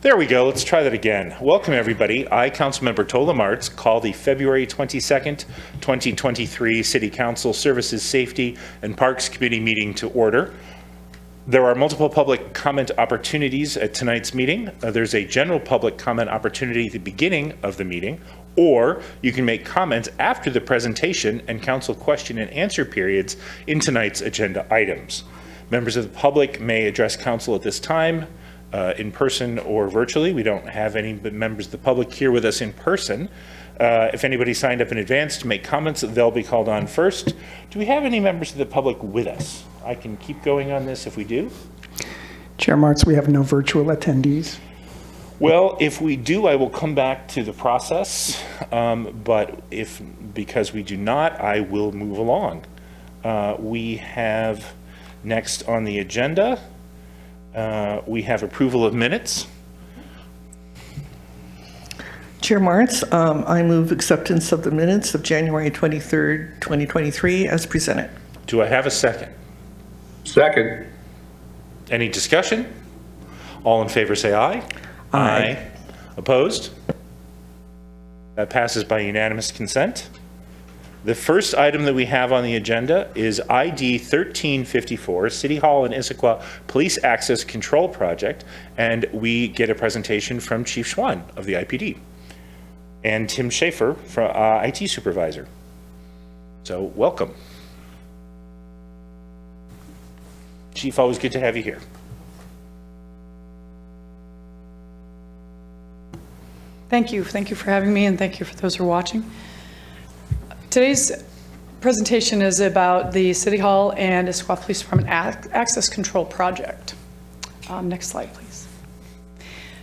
There we go. Let's try that again. Welcome, everybody. I, Councilmember Tola Martz, call the February 22nd, 2023 City Council Services, Safety, and Parks Committee meeting to order. There are multiple public comment opportunities at tonight's meeting. There's a general public comment opportunity at the beginning of the meeting, or you can make comments after the presentation and council question and answer periods in tonight's agenda items. Members of the public may address council at this time, in person or virtually. We don't have any members of the public here with us in person. If anybody signed up in advance to make comments, they'll be called on first. Do we have any members of the public with us? I can keep going on this if we do. Chair Martz, we have no virtual attendees. Well, if we do, I will come back to the process, but because we do not, I will move along. We have next on the agenda, we have approval of minutes. Chair Martz, I move acceptance of the minutes of January 23rd, 2023 as presented. Do I have a second? Second. Any discussion? All in favor say aye. Aye. Opposed? That passes by unanimous consent. The first item that we have on the agenda is ID 1354, City Hall and Issaquah Police Access Control Project, and we get a presentation from Chief Schwan of the IPD and Tim Schaefer, IT Supervisor. So welcome. Chief, always good to have you here. Thank you. Thank you for having me, and thank you for those who are watching. Today's presentation is about the City Hall and Issaquah Police Department Access Control Project. Next slide, please.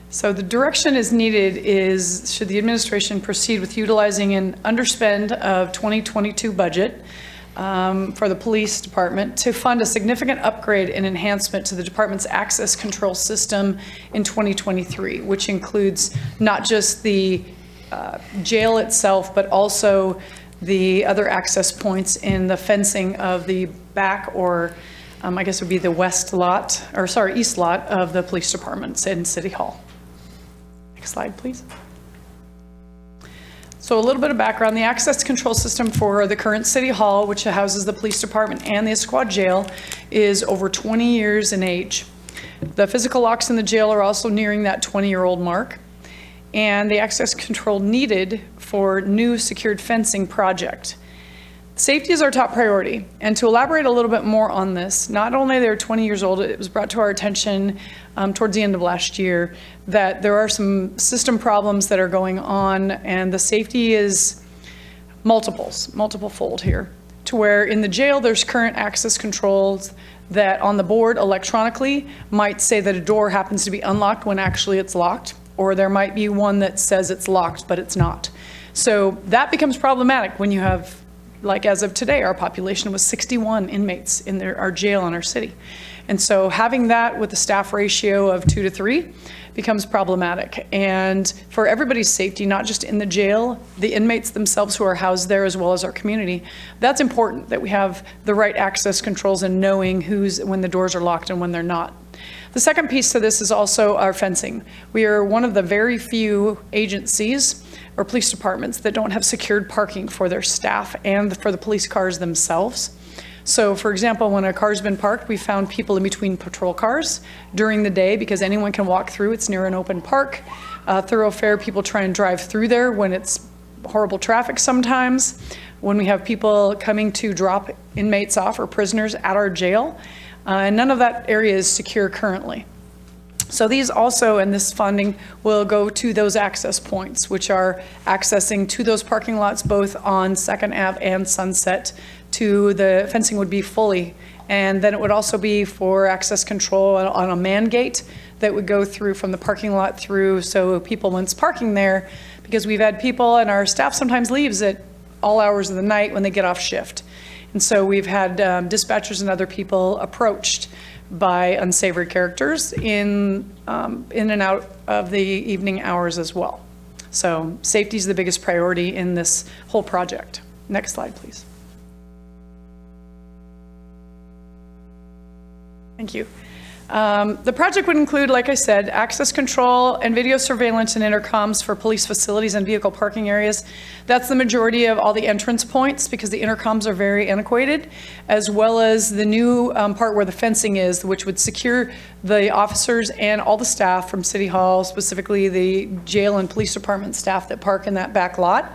So the direction is needed is, should the administration proceed with utilizing an underspend of 2022 budget for the police department to fund a significant upgrade and enhancement to the department's access control system in 2023, which includes not just the jail itself, but also the other access points in the fencing of the back, or I guess it would be the west lot, or sorry, east lot of the police departments in City Hall. Next slide, please. So a little bit of background. The access control system for the current City Hall, which houses the police department and the Issaquah jail, is over 20 years in age. The physical locks in the jail are also nearing that 20-year-old mark, and the access control needed for new secured fencing project. Safety is our top priority, and to elaborate a little bit more on this, not only they're 20 years old, it was brought to our attention towards the end of last year that there are some system problems that are going on, and the safety is multiple-fold here, to where in the jail there's current access controls that on the board electronically might say that a door happens to be unlocked when actually it's locked, or there might be one that says it's locked, but it's not. So that becomes problematic when you have, like as of today, our population was 61 inmates in our jail in our city. And so having that with a staff ratio of 2 to 3 becomes problematic. And for everybody's safety, not just in the jail, the inmates themselves who are housed there, as well as our community, that's important that we have the right access controls and knowing when the doors are locked and when they're not. The second piece to this is also our fencing. We are one of the very few agencies or police departments that don't have secured parking for their staff and for the police cars themselves. So for example, when a car's been parked, we found people in between patrol cars during the day because anyone can walk through. It's near an open park, thoroughfare. People try and drive through there when it's horrible traffic sometimes. When we have people coming to drop inmates off or prisoners at our jail, and none of that area is secure currently. So these also, and this funding will go to those access points, which are accessing to those parking lots, both on 2nd Ave and Sunset. To the fencing would be fully, and then it would also be for access control on a man gate that would go through from the parking lot through, so people once parking there, because we've had people and our staff sometimes leaves at all hours of the night when they get off shift. And so we've had dispatchers and other people approached by unsavory characters in and out of the evening hours as well. So safety is the biggest priority in this whole project. Next slide, please. Thank you. The project would include, like I said, access control and video surveillance and intercoms for police facilities and vehicle parking areas. That's the majority of all the entrance points because the intercoms are very antiquated, as well as the new part where the fencing is, which would secure the officers and all the staff from City Hall, specifically the jail and police department staff that park in that back lot.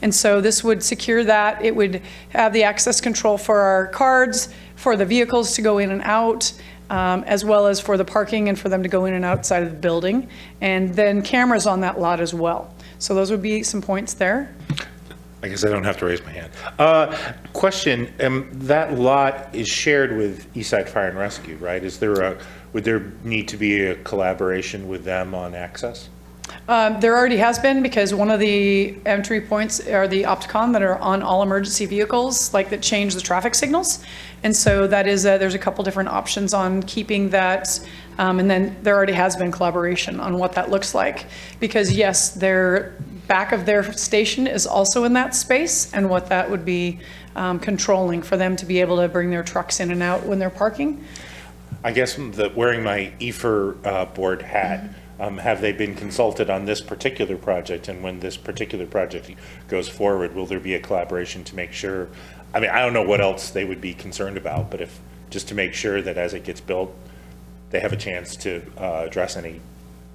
And so this would secure that. It would have the access control for our cards, for the vehicles to go in and out, as well as for the parking and for them to go in and outside of the building, and then cameras on that lot as well. So those would be some points there. I guess I don't have to raise my hand. Question, that lot is shared with Eastside Fire and Rescue, right? Would there need to be a collaboration with them on access? There already has been, because one of the entry points are the Opticon that are on all emergency vehicles, like that change the traffic signals. And so that is, there's a couple different options on keeping that. And then there already has been collaboration on what that looks like. Because yes, their back of their station is also in that space, and what that would be controlling for them to be able to bring their trucks in and out when they're parking. I guess wearing my EFR board hat, have they been consulted on this particular project? And when this particular project goes forward, will there be a collaboration to make sure? I mean, I don't know what else they would be concerned about, but just to make sure that as it gets built, they have a chance to address any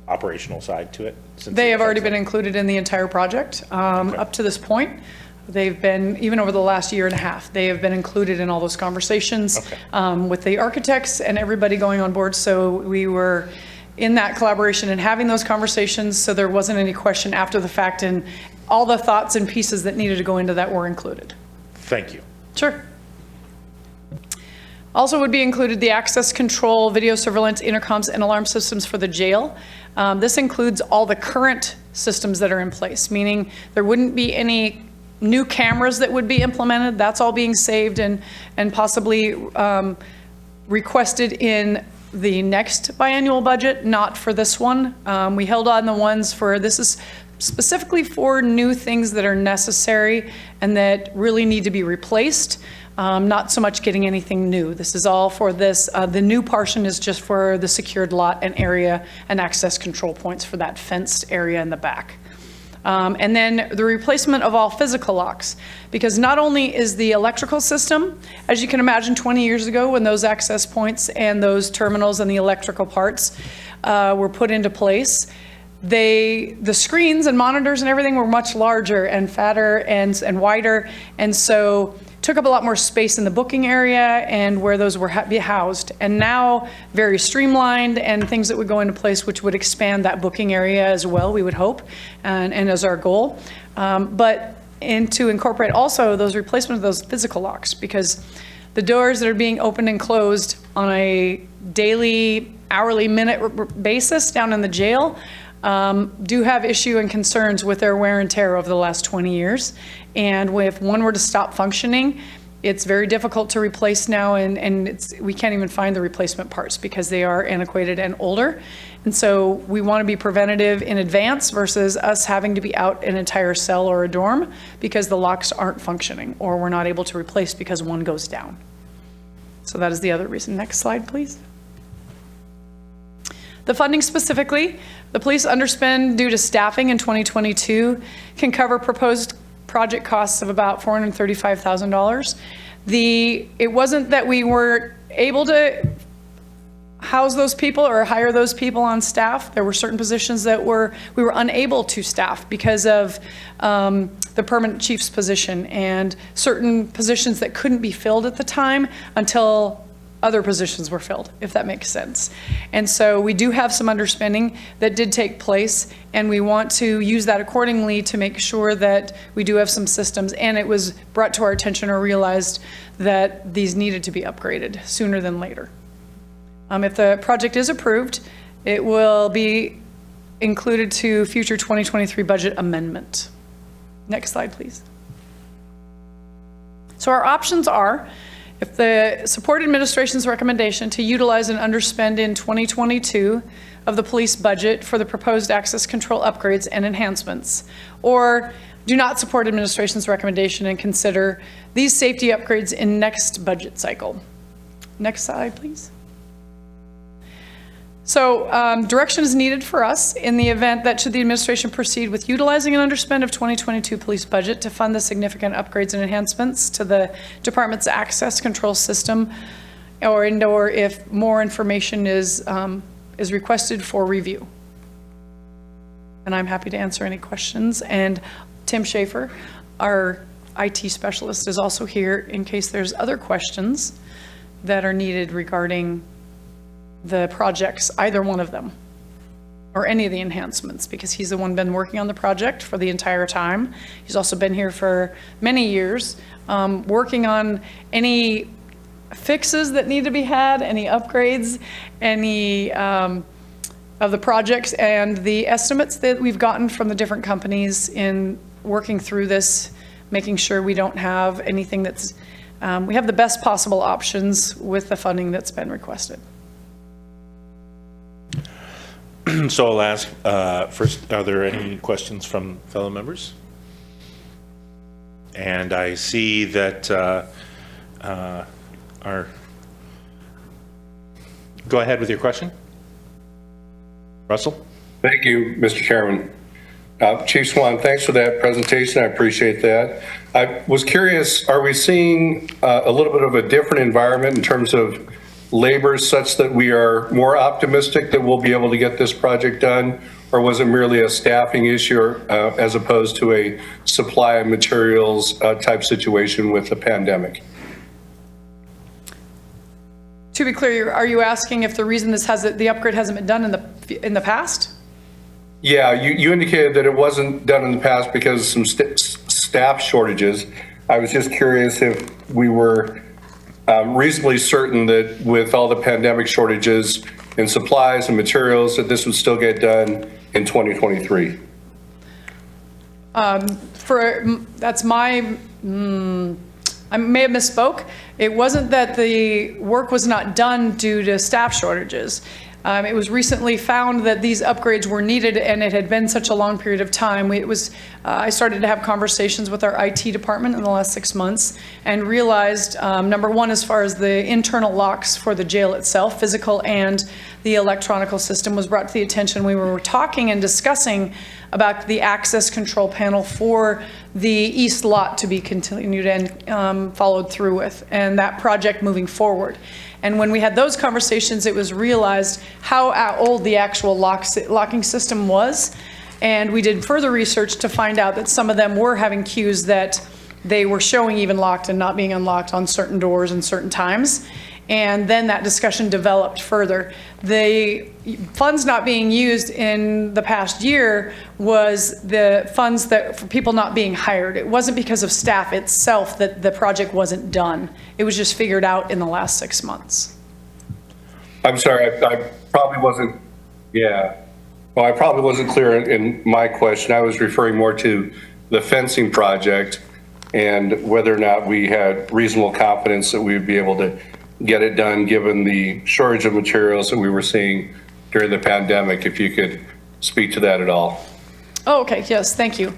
operational side to it? They have already been included in the entire project up to this point. They've been, even over the last year and a half, they have been included in all those conversations with the architects and everybody going on board. So we were in that collaboration and having those conversations, so there wasn't any question after the fact, and all the thoughts and pieces that needed to go into that were included. Thank you. Sure. Also would be included the access control, video surveillance, intercoms, and alarm systems for the jail. This includes all the current systems that are in place, meaning there wouldn't be any new cameras that would be implemented. That's all being saved and possibly requested in the next biannual budget, not for this one. We held on the ones for, this is specifically for new things that are necessary and that really need to be replaced, not so much getting anything new. This is all for this. The new portion is just for the secured lot and area and access control points for that fenced area in the back. And then the replacement of all physical locks, because not only is the electrical system, as you can imagine 20 years ago when those access points and those terminals and the electrical parts were put into place, the screens and monitors and everything were much larger and fatter and wider, and so took up a lot more space in the booking area and where those were be housed. And now very streamlined and things that would go into place which would expand that booking area as well, we would hope, and as our goal. But to incorporate also those replacement of those physical locks, because the doors that are being opened and closed on a daily, hourly, minute basis down in the jail do have issue and concerns with their wear and tear over the last 20 years. And if one were to stop functioning, it's very difficult to replace now, and we can't even find the replacement parts because they are antiquated and older. And so we want to be preventative in advance versus us having to be out an entire cell or a dorm because the locks aren't functioning or we're not able to replace because one goes down. So that is the other reason. Next slide, please. The funding specifically, the police underspend due to staffing in 2022 can cover proposed project costs of about $435,000. It wasn't that we weren't able to house those people or hire those people on staff. There were certain positions that we were unable to staff because of the permanent chief's position and certain positions that couldn't be filled at the time until other positions were filled, if that makes sense. And so we do have some underspending that did take place, and we want to use that accordingly to make sure that we do have some systems. And it was brought to our attention or realized that these needed to be upgraded sooner than later. If the project is approved, it will be included to future 2023 budget amendment. Next slide, please. So our options are, if the support administration's recommendation to utilize an underspend in 2022 of the police budget for the proposed access control upgrades and enhancements, or do not support administration's recommendation and consider these safety upgrades in next budget cycle. Next slide, please. So direction is needed for us in the event that should the administration proceed with utilizing an underspend of 2022 police budget to fund the significant upgrades and enhancements to the department's access control system, or if more information is requested for review. And I'm happy to answer any questions. And Tim Schaefer, our IT specialist, is also here in case there's other questions that are needed regarding the projects, either one of them, or any of the enhancements, because he's the one been working on the project for the entire time. He's also been here for many years, working on any fixes that need to be had, any upgrades, any of the projects, and the estimates that we've gotten from the different companies in working through this, making sure we don't have anything that's, we have the best possible options with the funding that's been requested. So I'll ask first, are there any questions from fellow members? And I see that go ahead with your question. Russell? Thank you, Mr. Chairman. Chief Swan, thanks for that presentation. I appreciate that. I was curious, are we seeing a little bit of a different environment in terms of labor such that we are more optimistic that we'll be able to get this project done? Or was it merely a staffing issue as opposed to a supply of materials type situation with the pandemic? To be clear, are you asking if the reason the upgrade hasn't been done in the past? Yeah, you indicated that it wasn't done in the past because of some staff shortages. I was just curious if we were reasonably certain that with all the pandemic shortages in supplies and materials, that this would still get done in 2023. That's my, I may have misspoke. It wasn't that the work was not done due to staff shortages. It was recently found that these upgrades were needed, and it had been such a long period of time. I started to have conversations with our IT department in the last 6 months and realized, number one, as far as the internal locks for the jail itself, physical and the electronical system, was brought to the attention. We were talking and discussing about the access control panel for the east lot to be continued and followed through with, and that project moving forward. And when we had those conversations, it was realized how old the actual locking system was. And we did further research to find out that some of them were having cues that they were showing even locked and not being unlocked on certain doors and certain times. And then that discussion developed further. The funds not being used in the past year was the funds that for people not being hired. It wasn't because of staff itself that the project wasn't done. It was just figured out in the last 6 months. I'm sorry, I probably wasn't, well, I probably wasn't clear in my question. I was referring more to the fencing project and whether or not we had reasonable confidence that we would be able to get it done given the shortage of materials that we were seeing during the pandemic. If you could speak to that at all. Oh, okay, yes, thank you.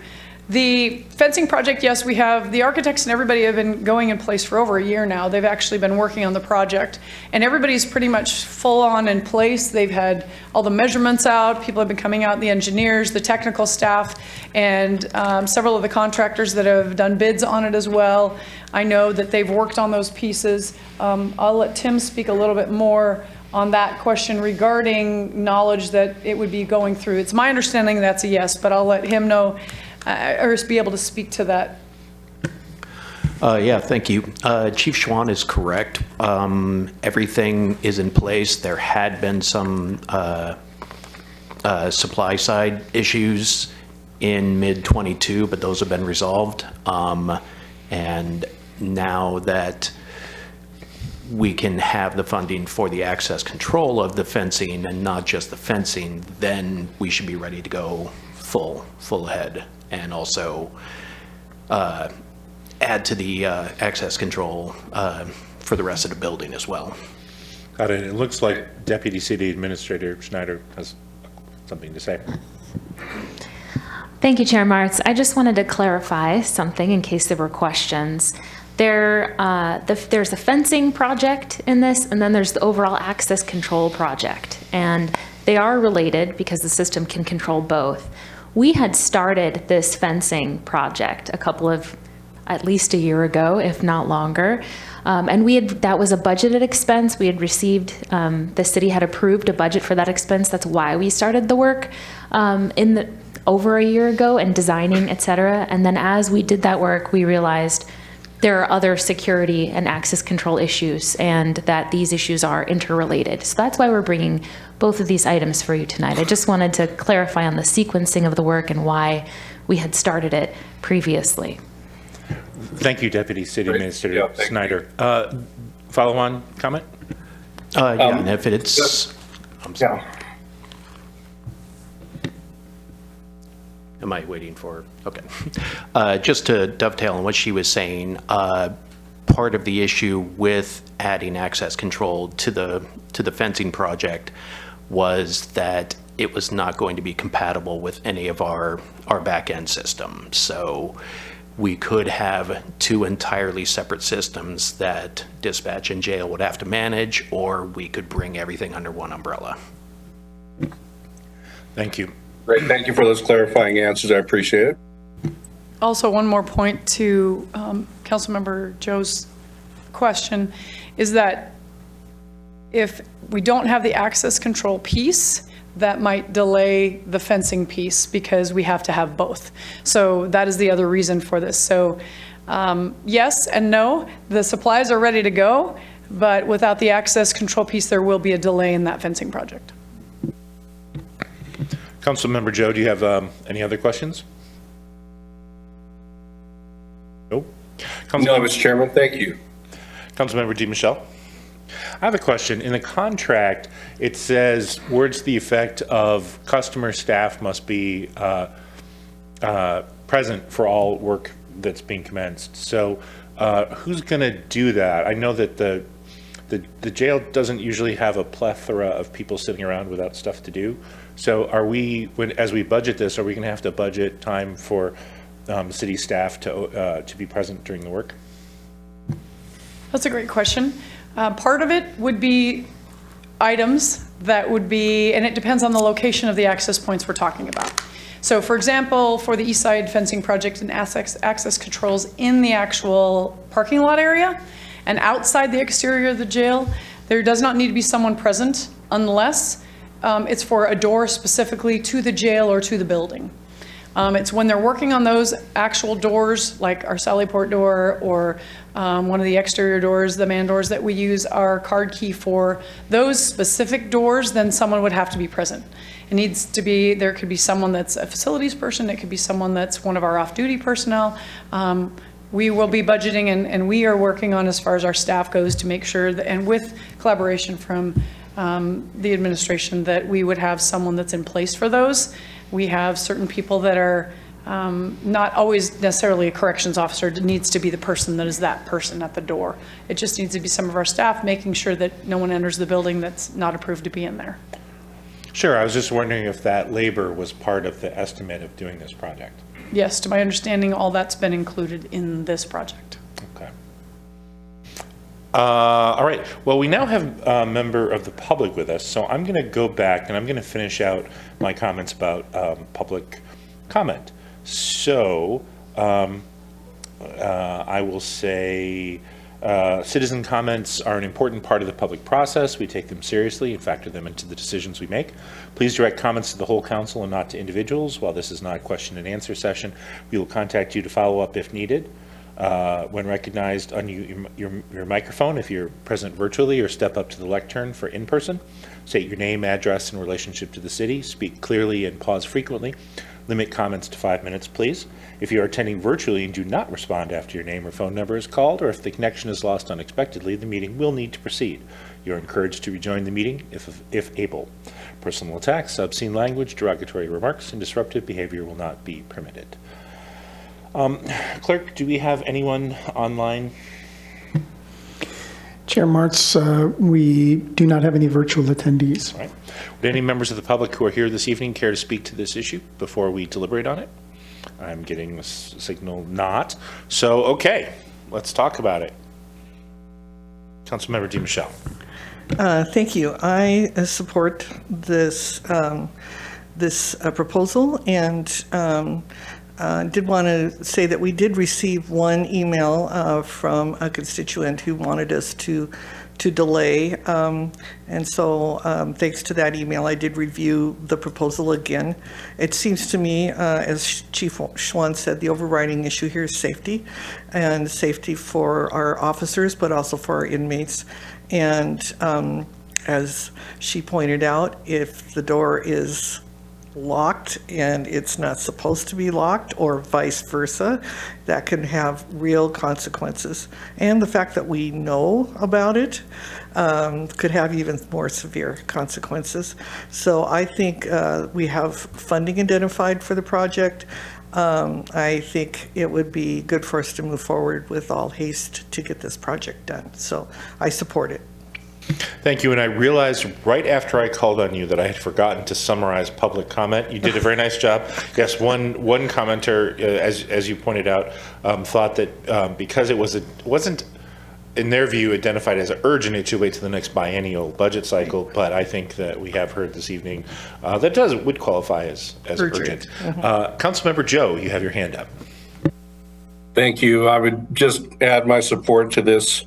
The fencing project, yes, we have, the architects and everybody have been going in place for over a year now. They've actually been working on the project, and everybody's pretty much full on in place. They've had all the measurements out. People have been coming out, the engineers, the technical staff, and several of the contractors that have done bids on it as well. I know that they've worked on those pieces. I'll let Tim speak a little bit more on that question regarding knowledge that it would be going through. It's my understanding that's a yes, but I'll let him know or be able to speak to that. Yeah, thank you. Chief Schwan is correct. Everything is in place. There had been some supply side issues in mid-22, but those have been resolved. And now that we can have the funding for the access control of the fencing and not just the fencing, then we should be ready to go full ahead, and also add to the access control for the rest of the building as well. Got it. It looks like Deputy City Administrator Schneider has something to say. Thank you, Chair Martz. I just wanted to clarify something in case there were questions. There's a fencing project in this, and then there's the overall access control project. And they are related because the system can control both. We had started this fencing project at least a year ago, if not longer. And that was a budgeted expense. We had received, the city had approved a budget for that expense. That's why we started the work over a year ago and designing, et cetera. And then as we did that work, we realized there are other security and access control issues and that these issues are interrelated. So that's why we're bringing both of these items for you tonight. I just wanted to clarify on the sequencing of the work and why we had started it previously. Thank you, Deputy City Administrator Yeah, thank Snyder. Follow-on comment? Yeah, and if it's, I'm sorry. Yeah. Am I waiting for, okay. Just to dovetail on what she was saying, part of the issue with adding access control to the fencing project was that it was not going to be compatible with any of our back-end systems. So we could have two entirely separate systems that dispatch and jail would have to manage, or we could bring everything under one umbrella. Thank you. Great. Thank you for those clarifying answers. I appreciate it. Also, one more point to Councilmember Joe's question is that if we don't have the access control piece, that might delay the fencing piece because we have to have both. So that is the other reason for this. So yes and no, the supplies are ready to go, but without the access control piece, there will be a delay in that fencing project. Councilmember Joe, do you have any other questions? Nope. No, Mr. Chairman, thank you. Councilmember DiMichele? I have a question. In the contract, it says words to the effect of customer staff must be present for all work that's being commenced. So who's going to do that? I know that the jail doesn't usually have a plethora of people sitting around without stuff to do. So are we, as we budget this, are we going to have to budget time for city staff to be present during the work? That's a great question. Part of it would be items that would be, and it depends on the location of the access points we're talking about. So for example, for the East Side fencing project and access controls in the actual parking lot area and outside the exterior of the jail, there does not need to be someone present unless it's for a door specifically to the jail or to the building. It's when they're working on those actual doors, like our Sallyport door or one of the exterior doors, the man doors that we use our card key for, those specific doors, then someone would have to be present. It needs to be, there could be someone that's a facilities person, it could be someone that's one of our off-duty personnel. We will be budgeting and we are working on, as far as our staff goes, to make sure that, and with collaboration from the administration, that we would have someone that's in place for those. We have certain people that are not always necessarily a corrections officer. It needs to be the person that is that person at the door. It just needs to be some of our staff making sure that no one enters the building that's not approved to be in there. Sure, I was just wondering if that labor was part of the estimate of doing this project. Yes, to my understanding, all that's been included in this project. Okay. All right. Well, we now have a member of the public with us, so I'm going to go back and I'm going to finish out my comments about public comment. So I will say citizen comments are an important part of the public process. We take them seriously and factor them into the decisions we make. Please direct comments to the whole council and not to individuals. While this is not a question and answer session, we will contact you to follow up if needed. When recognized, unmute your microphone if you're present virtually, or step up to the lectern for in-person. State your name, address, and relationship to the city. Speak clearly and pause frequently. Limit comments to 5 minutes, please. If you are attending virtually and do not respond after your name or phone number is called, or if the connection is lost unexpectedly, the meeting will need to proceed. You're encouraged to rejoin the meeting if able. Personal attacks, obscene language, derogatory remarks, and disruptive behavior will not be permitted. Clerk, do we have anyone online? Chair Martz, we do not have any virtual attendees. All right. Would any members of the public who are here this evening care to speak to this issue before we deliberate on it? I'm getting a signal not. So, okay. Let's talk about it. Councilmember DiMichele. Thank you. I support this proposal, and did want to say that we did receive one email from a constituent who wanted us to delay. And so thanks to that email, I did review the proposal again. It seems to me, as Chief Schwan said, the overriding issue here is safety, and safety for our officers, but also for our inmates. And as she pointed out, if the door is locked and it's not supposed to be locked, or vice versa, that can have real consequences. And the fact that we know about it could have even more severe consequences. So I think we have funding identified for the project. I think it would be good for us to move forward with all haste to get this project done. So I support it. Thank you. And I realized right after I called on you that I had forgotten to summarize public comment. You did a very nice job. Yes, one commenter, as you pointed out, thought that because it wasn't, in their view, identified as urgent, it should wait to the next biennial budget cycle. But I think that we have heard this evening that would qualify as urgent. Councilmember Joe, you have your hand up. Thank you. I would just add my support to this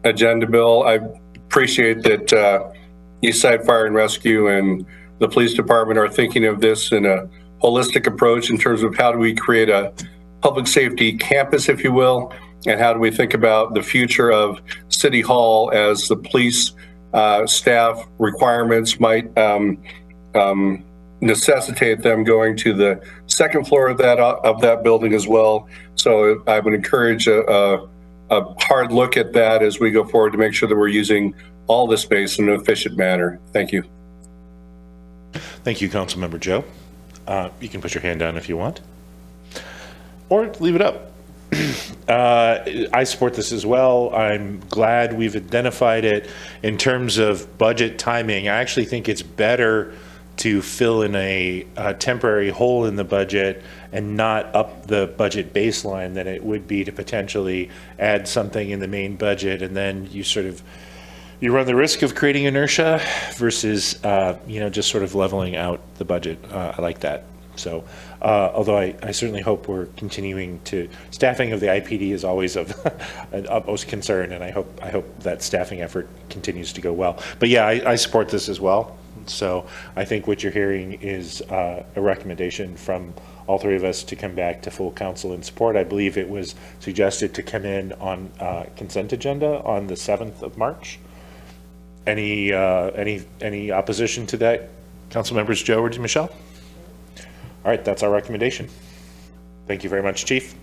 agenda bill. I appreciate that Eastside Fire and Rescue and the police department are thinking of this in a holistic approach in terms of how do we create a public safety campus, if you will, and how do we think about the future of City Hall as the police staff requirements might necessitate them going to the second floor of that building as well. So I would encourage a hard look at that as we go forward to make sure that we're using all the space in an efficient manner. Thank you. Thank you, Councilmember Joe. You can put your hand down if you want, or leave it up. I support this as well. I'm glad we've identified it. In terms of budget timing, I actually think it's better to fill in a temporary hole in the budget and not up the budget baseline than it would be to potentially add something in the main budget, and then you run the risk of creating inertia versus just sort of leveling out the budget. I like that. So although I certainly hope we're continuing to, staffing of the IPD is always of an utmost concern, and I hope that staffing effort continues to go well. But yeah, I support this as well. So I think what you're hearing is a recommendation from all three of us to come back to full council in support. I believe it was suggested to come in on consent agenda on the 7th of March. Any opposition to that, council members Joe or DiMichele? All right, that's our recommendation. Thank you very much, Chief.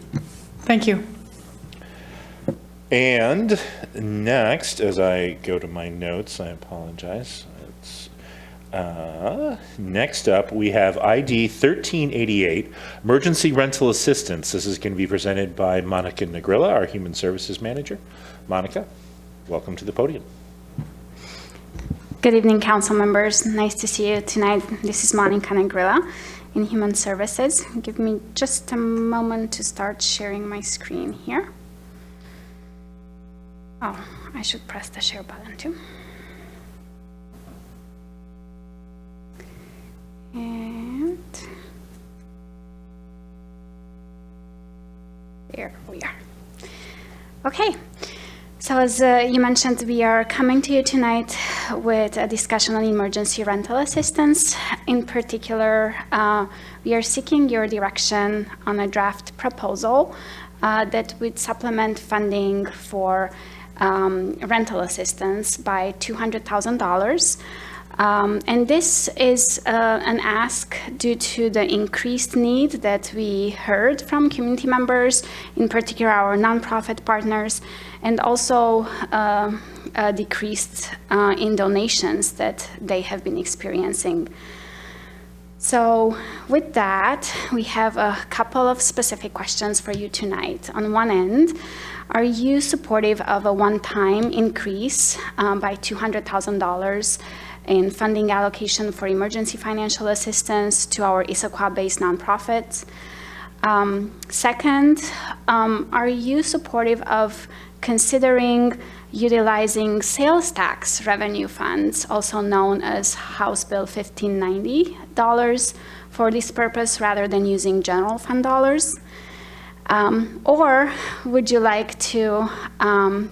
Thank you. And next, as I go to my notes, I apologize. Next up, we have ID 1388, Emergency Rental Assistance. This is going to be presented by Monica Negrilla, our Human Services Manager. Monica, welcome to the podium. Good evening, council members. Nice to see you tonight. This is Monica Negrilla in Human Services. Give me just a moment to start sharing my screen here. Oh, I should press the share button too. And there we are. Okay. So as you mentioned, we are coming to you tonight with a discussion on emergency rental assistance. In particular, we are seeking your direction on a draft proposal that would supplement funding for rental assistance by $200,000. And this is an ask due to the increased need that we heard from community members, in particular our nonprofit partners, and also a decrease in donations that they have been experiencing. So with that, we have a couple of specific questions for you tonight. On one end, are you supportive of a one-time increase by $200,000 in funding allocation for emergency financial assistance to our Issaquah-based nonprofits? Second, are you supportive of considering utilizing sales tax revenue funds, also known as House Bill 1590 dollars, for this purpose rather than using general fund dollars? Or would you like to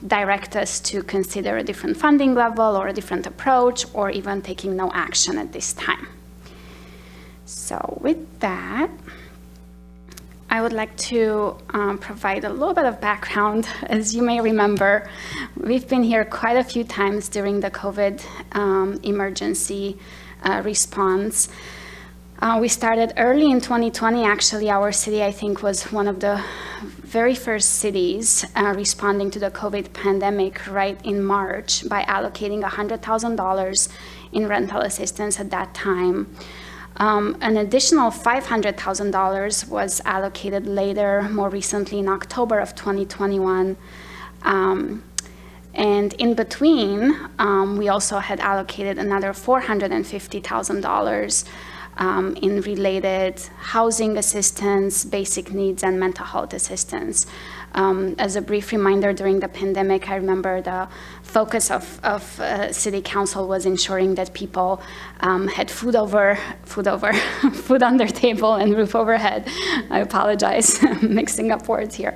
direct us to consider a different funding level or a different approach, or even taking no action at this time? So with that, I would like to provide a little bit of background. As you may remember, we've been here quite a few times during the COVID emergency response. We started early in 2020. Actually, our city, I think, was one of the very first cities responding to the COVID pandemic right in March by allocating $100,000 in rental assistance at that time. An additional $500,000 was allocated later, more recently in October of 2021. And in between, we also had allocated another $450,000 in related housing assistance, basic needs, and mental health assistance. As a brief reminder, during the pandemic, I remember the focus of City Council was ensuring that people had food on their table and roof overhead. I apologize, mixing up words here.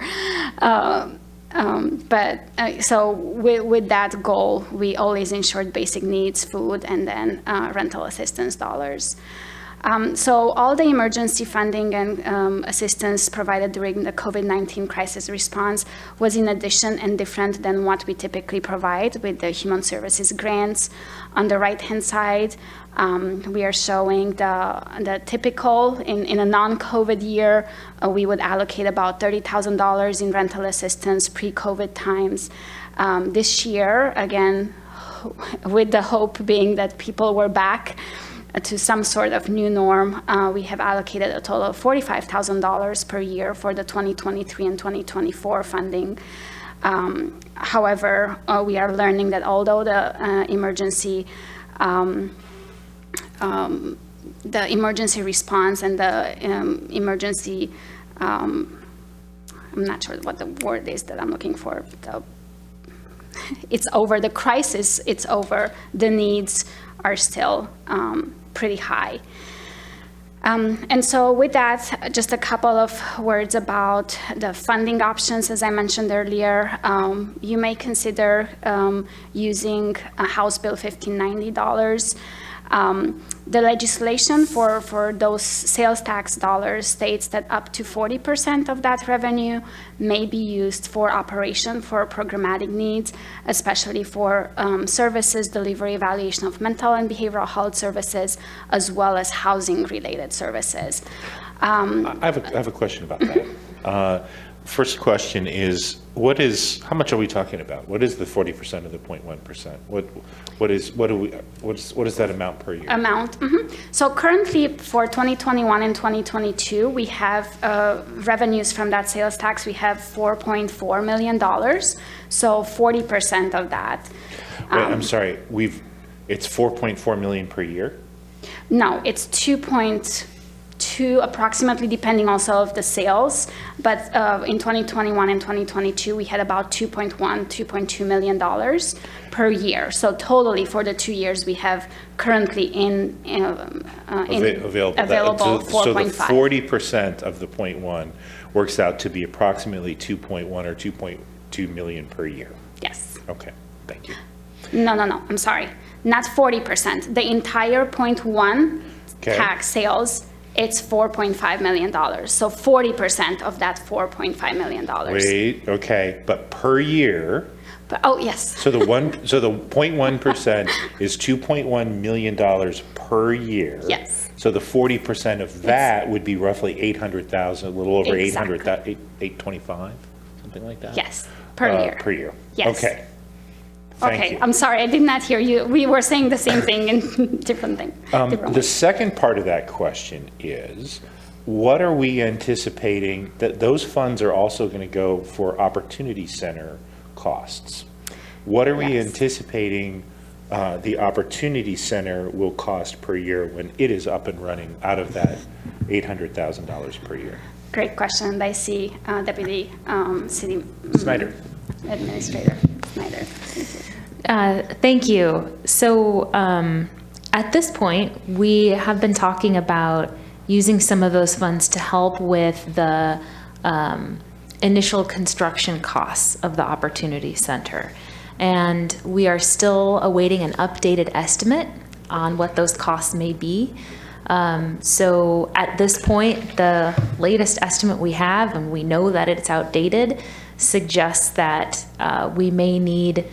So with that goal, we always ensured basic needs, food, and then rental assistance dollars. So all the emergency funding and assistance provided during the COVID-19 crisis response was in addition and different than what we typically provide with the human services grants. On the right-hand side, we are showing the typical, in a non-COVID year, we would allocate about $30,000 in rental assistance pre-COVID times. This year, again, with the hope being that people were back to some sort of new norm, we have allocated a total of $45,000 per year for the 2023 and 2024 funding. However, we are learning that although the emergency response and the emergency, I'm not sure what the word is that I'm looking for. It's over, the crisis, it's over, the needs are still pretty high. And so with that, just a couple of words about the funding options. As I mentioned earlier, you may consider using House Bill 1590 dollars. The legislation for those sales tax dollars states that up to 40% of that revenue may be used for operation for programmatic needs, especially for services, delivery, evaluation of mental and behavioral health services, as well as housing-related services. I have a question about that. First question is, how much are we talking about? What is the 40% of the 0.1%? What is that amount per year? So currently for 2021 and 2022, we have revenues from that sales tax. We have $4.4 million. So 40% of that. Wait, I'm sorry. It's 4.4 million per year? No, it's 2.2 approximately, depending also of the sales. But in 2021 and 2022, we had about $2.2 million per year. So totally for the 2 years, we have currently available 4.5. So the 40% of the 0.1 works out to be approximately 2.1 or 2.2 million per year. Yes. Okay, thank you. No, I'm sorry. Not 40%. The entire 0.1 tax sales, it's $4.5 million. So 40% of that $4.5 million. Wait, okay, but per year. Oh, yes. So the 0.1% is $2.1 million per year. Yes. So the 40% of that would be roughly 800,000, a little over Exactly. 825, something like that? Yes, per year. Per year. Yes. Okay. Thank Okay, you. I'm sorry, I did not hear you. We were saying the same thing in different thing. The second part of that question is, what are we anticipating that those funds are also going to go for Opportunity Center costs? What are we Yes. anticipating the Opportunity Center will cost per year when it is up and running out of that $800,000 per year? Great question. I see Deputy City Snyder. Administrator Snyder. Thank you. So at this point, we have been talking about using some of those funds to help with the initial construction costs of the Opportunity Center. And we are still awaiting an updated estimate on what those costs may be. So at this point, the latest estimate we have, and we know that it's outdated, suggests that we may need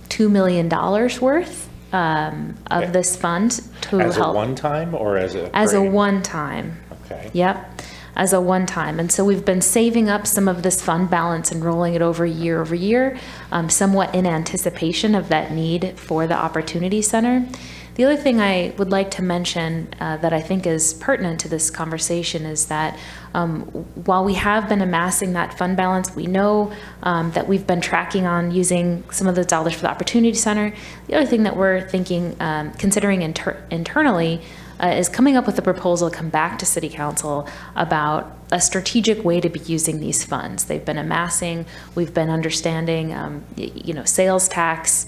$2 million worth of this fund to As a help. one-time or as a? As a recurring? one-time. Okay. Yep, as a one-time. And so we've been saving up some of this fund balance and rolling it over year, somewhat in anticipation of that need for the Opportunity Center. The other thing I would like to mention that I think is pertinent to this conversation is that while we have been amassing that fund balance, we know that we've been tracking on using some of those dollars for the Opportunity Center. The other thing that we're thinking, considering internally, is coming up with a proposal to come back to City Council about a strategic way to be using these funds. They've been amassing, we've been understanding, sales tax.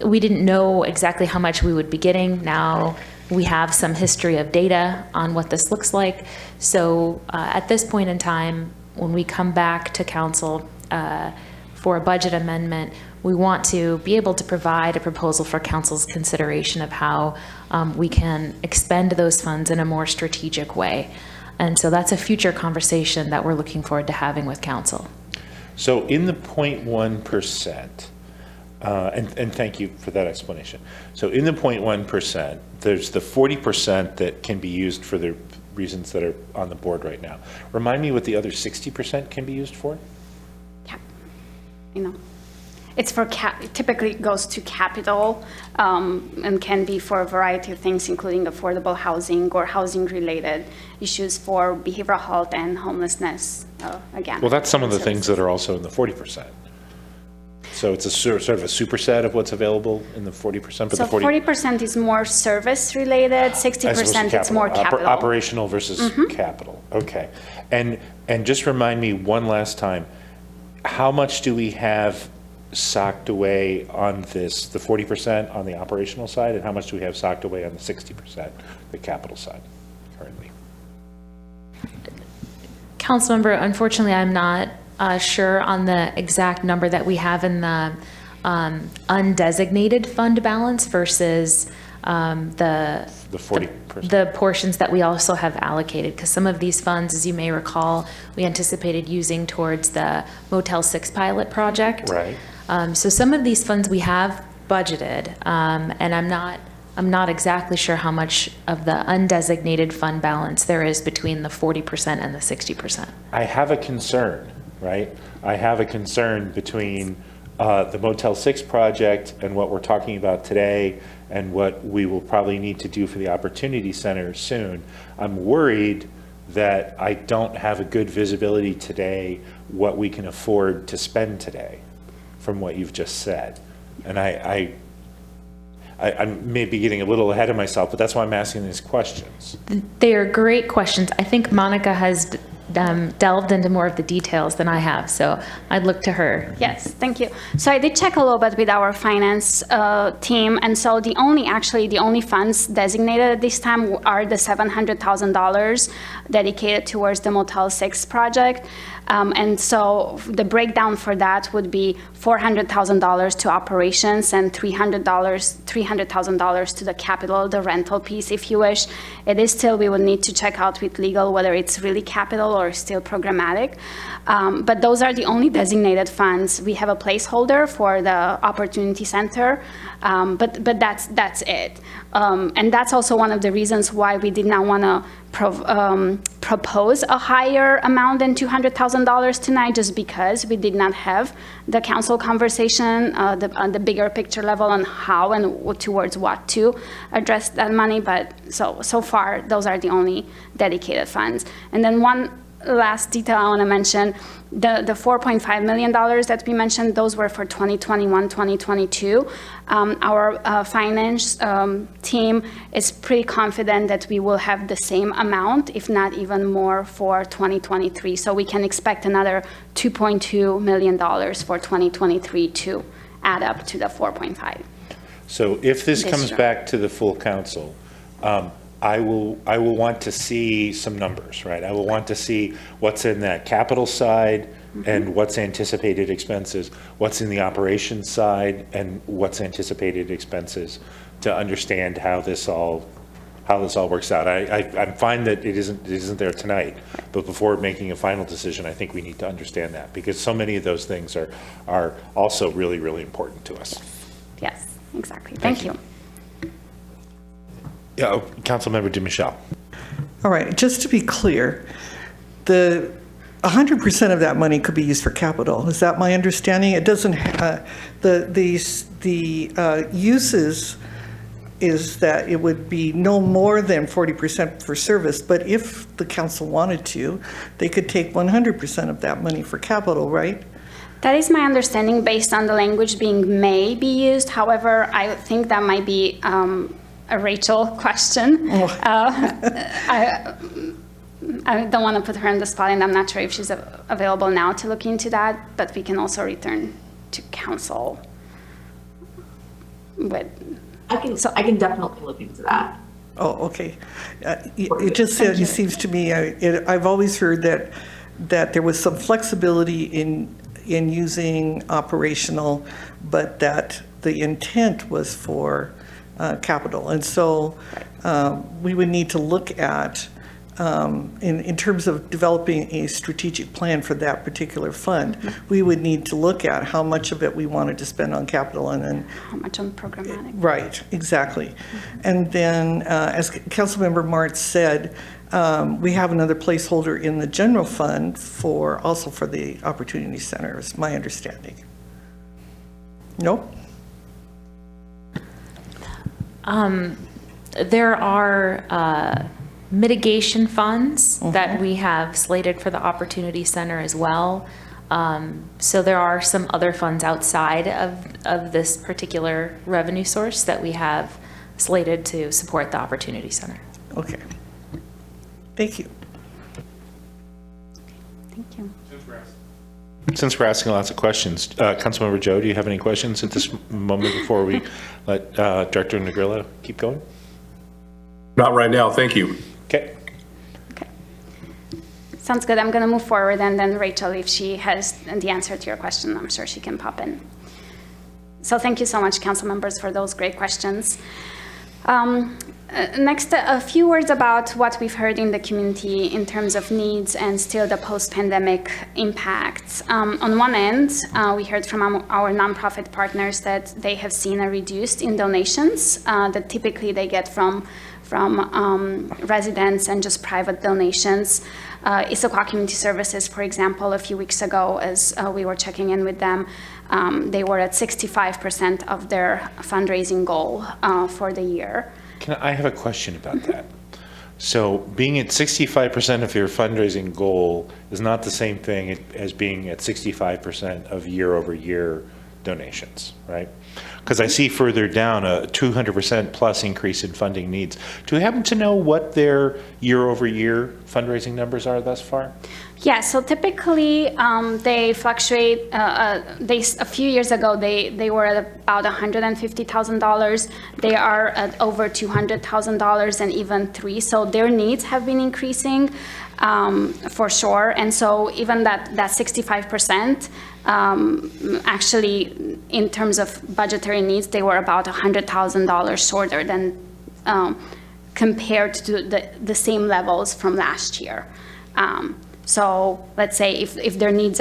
We didn't know exactly how much we would be getting. Now we have some history of data on what this looks like. So at this point in time, when we come back to council for a budget amendment, we want to be able to provide a proposal for council's consideration of how we can expend those funds in a more strategic way. And so that's a future conversation that we're looking forward to having with council. So in the 0.1%, and thank you for that explanation. So in the 0.1%, there's the 40% that can be used for the reasons that are on the board right now. Remind me what the other 60% can be used for? It's for typically goes to capital and can be for a variety of things, including affordable housing or housing-related issues for behavioral health and homelessness. Again. Well, that's some of the things that are also in the 40%. So it's a sort of a superset of what's available in the 40%, but So the 40% is more service-related, 60% is more capital. Operational versus capital. Okay. And just remind me one last time, how much do we have socked away on this, the 40% on the operational side, and how much do we have socked away on the 60%, the capital side currently? Councilmember, unfortunately, I'm not sure on the exact number that we have in the undesignated fund balance versus the 40%. the portions that we also have allocated, because some of these funds, as you may recall, we anticipated using towards the Motel 6 pilot project. Right. So some of these funds we have budgeted, and I'm not exactly sure how much of the undesignated fund balance there is between the 40% and the 60%. I have a concern, right? I have a concern between the Motel 6 project and what we're talking about today and what we will probably need to do for the Opportunity Center soon. I'm worried that I don't have a good visibility today what we can afford to spend today from what you've just said. And I may be getting a little ahead of myself, but that's why I'm asking these questions. They are great questions. I think Monica has delved into more of the details than I have, so I'd look to her. Yes, thank you. So I did check a little bit with our finance team, and so the only funds designated at this time are the $700,000 dedicated towards the Motel 6 project. And so the breakdown for that would be $400,000 to operations and $300,000 to the capital, the rental piece, if you wish. It is still, we would need to check out with legal whether it's really capital or still programmatic. But those are the only designated funds. We have a placeholder for the Opportunity Center, but that's it. And that's also one of the reasons why we did not want to propose a higher amount than $200,000 tonight, just because we did not have the council conversation, on the bigger picture level on how and towards what to address that money. But so far, those are the only dedicated funds. And then one last detail I want to mention, the $4.5 million that we mentioned, those were for 2021, 2022. Our finance team is pretty confident that we will have the same amount, if not even more, for 2023. So we can expect another $2.2 million for 2023 to add up to the 4.5. So if this This comes year. back to the full council, I will want to see some numbers, right? I will want to see what's in that capital side and what's anticipated expenses, what's in the operations side and what's anticipated expenses, to understand how this all works out. I'm fine that it isn't there tonight, but before making a final decision, I think we need to understand that, because so many of those things are also really, really important to us. Yes, exactly. Thank you. Yeah, Councilmember DiMichele. All right, just to be clear, the 100% of that money could be used for capital. Is that my understanding? It doesn't, the uses is that it would be no more than 40% for service, but if the council wanted to, they could take 100% of that money for capital, right? That is my understanding based on the language being may be used. However, I think that might be a Rachel question. I don't want to put her on the spot, and I'm not sure if she's available now to look into that, but we can also return to council with. I can definitely look into that. Oh, okay. It just it seems to me, I've always heard that there was some flexibility in using operational, but that the intent was for capital. And so we would need to look at, in terms of developing a strategic plan for that particular fund, we would need to look at how much of it we wanted to spend on capital and then. How much on programmatic? Right, exactly. And then, as Councilmember Martz said, we have another placeholder in the general fund also for the Opportunity Center, is my understanding. Nope? There are mitigation funds that we have slated for the Opportunity Center as well. So there are some other funds outside of this particular revenue source that we have slated to support the Opportunity Center. Okay. Thank you. Thank you. Since we're asking lots of questions, Councilmember Joe, do you have any questions at this moment before we let Director Negrilla keep going? Not right now, thank you. Okay. Okay. Sounds good. I'm going to move forward, and then Rachel, if she has the answer to your question, I'm sure she can pop in. So thank you so much, council members, for those great questions. Next, a few words about what we've heard in the community in terms of needs and still the post-pandemic impacts. On one end, we heard from our nonprofit partners that they have seen a reduced in donations that typically they get from residents and just private donations. Issaquah Community Services, for example, a few weeks ago, as we were checking in with them, they were at 65% of their fundraising goal for the year. I have a question about that. So being at 65% of your fundraising goal is not the same thing as being at 65% of year-over-year donations, right? Because I see further down a 200% plus increase in funding needs. Do we happen to know what their year-over-year fundraising numbers are thus far? Yeah, so typically they fluctuate. A few years ago, they were at about $150,000. They are at over $200,000 and even $3,000. So their needs have been increasing for sure. And so even that 65%, actually, in terms of budgetary needs, they were about $100,000 shorter than compared to the same levels from last year. So let's say if their needs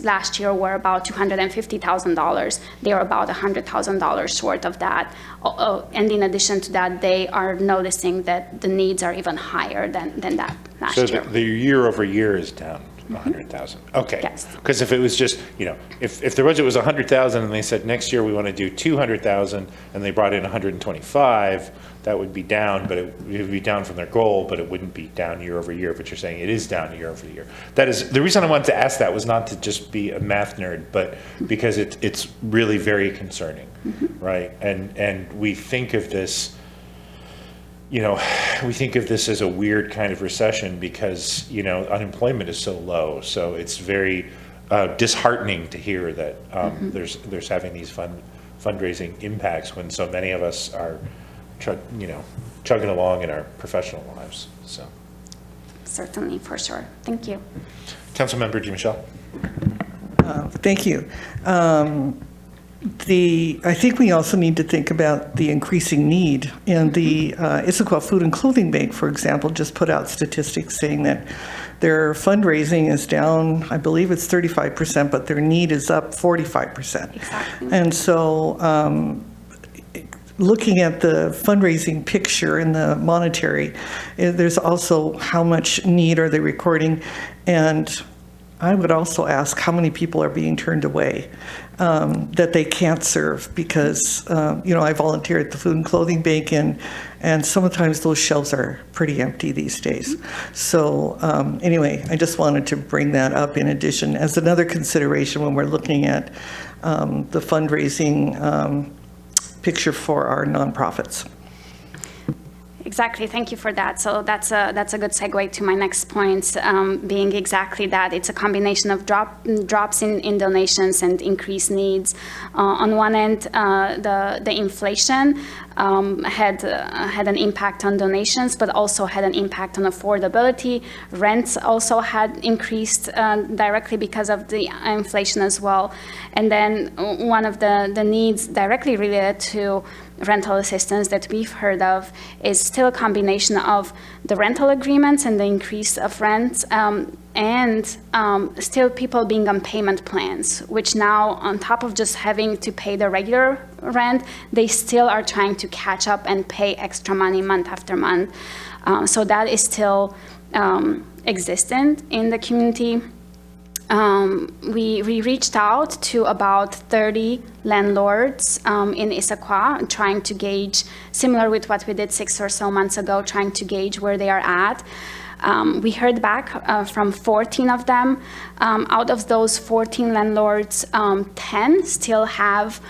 last year were about $250,000, they are about $100,000 short of that. And in addition to that, they are noticing that the needs are even higher than that last year. So the year over year is down 100,000, okay. Yes. Because if it was just, if the budget was 100,000 and they said next year we want to do 200,000 and they brought in 125, that would be down, but it would be down from their goal, but it wouldn't be down year over year, but you're saying it is down year over year. That is, the reason I wanted to ask that was not to just be a math nerd, but because it's really very concerning, right? And we think of this, we think of this as a weird kind of recession because, unemployment is so low. So it's very disheartening to hear that there's having these fundraising impacts when so many of us are, chugging along in our professional lives. So, Certainly, for sure. Thank you. Councilmember DiMichele. Thank you. I think we also need to think about the increasing need. And the Issaquah Food and Clothing Bank, for example, just put out statistics saying that their fundraising is down, I believe it's 35%, but their need is up 45%. Exactly. And so looking at the fundraising picture and the monetary, there's also how much need are they recording? And I would also ask how many people are being turned away that they can't serve because, I volunteer at the Food and Clothing Bank and sometimes those shelves are pretty empty these days. So anyway, I just wanted to bring that up in addition as another consideration when we're looking at the fundraising picture for our nonprofits. Exactly. Thank you for that. So that's a good segue to my next point, being exactly that. It's a combination of drops in donations and increased needs. On one end, the inflation had an impact on donations, but also had an impact on affordability. Rents also had increased directly because of the inflation as well. And then one of the needs directly related to rental assistance that we've heard of is still a combination of the rental agreements and the increase of rents and still people being on payment plans, which now on top of just having to pay the regular rent, they still are trying to catch up and pay extra money month after month. So that is still existent in the community. We reached out to about 30 landlords in Issaquah, trying to gauge, similar with what we did 6 or so months ago, trying to gauge where they are at. We heard back from 14 of them. Out of those 14 landlords, 10 still have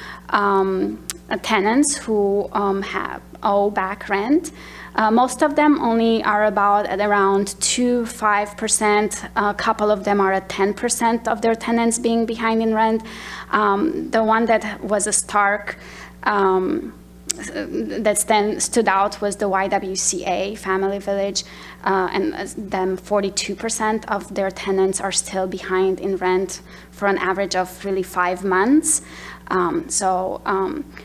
tenants who owe back rent. Most of them only are at around 2-5%. A couple of them are at 10% of their tenants being behind in rent. The one that was a stark that then stood out was the YWCA Family Village, and them 42% of their tenants are still behind in rent for an average of really 5 months. So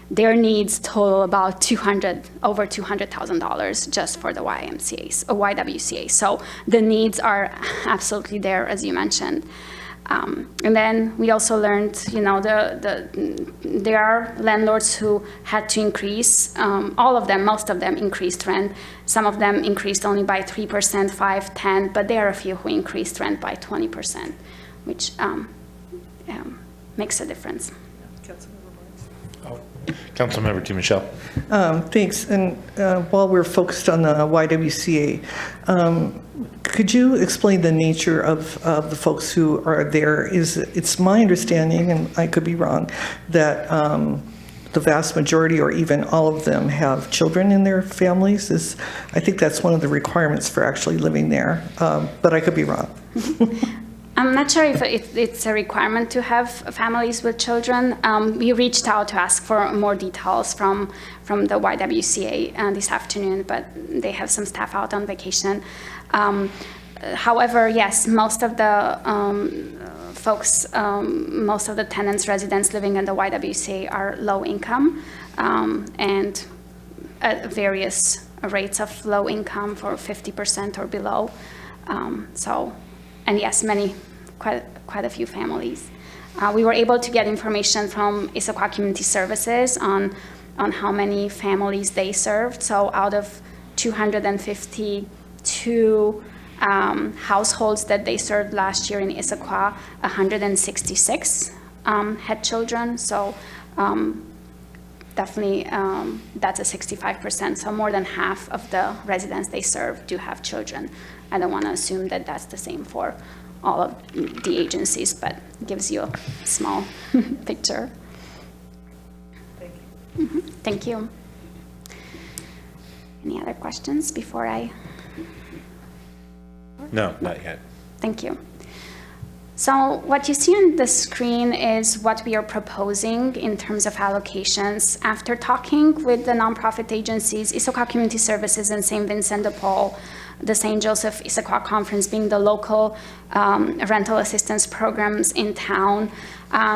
their needs total about over $200,000 just for the YWCA. So the needs are absolutely there, as you mentioned. And then we also learned, there are landlords who had to increase, most of them increased rent. Some of them increased only by 3%, 5, 10, but there are a few who increased rent by 20%, which makes a difference. Councilmember DiMichele. Thanks. And while we're focused on the YWCA, could you explain the nature of the folks who are there? It's my understanding, and I could be wrong, that the vast majority or even all of them have children in their families. I think that's one of the requirements for actually living there, but I could be wrong. I'm not sure if it's a requirement to have families with children. We reached out to ask for more details from the YWCA this afternoon, but they have some staff out on vacation. However, yes, most of the folks, most of the tenants, residents living in the YWCA are low income and at various rates of low income for 50% or below. And yes, quite a few families. We were able to get information from Issaquah Community Services on how many families they served. So out of 252 households that they served last year in Issaquah, 166 had children. So definitely that's a 65%. So more than half of the residents they serve do have children. I don't want to assume that that's the same for all of the agencies, but it gives you a small picture. Thank you. Thank you. Any other questions before I? No, not yet. Thank you. So what you see on the screen is what we are proposing in terms of allocations. After talking with the nonprofit agencies, Issaquah Community Services and St. Vincent de Paul, the St. Joseph Issaquah Conference being the local rental assistance programs in town,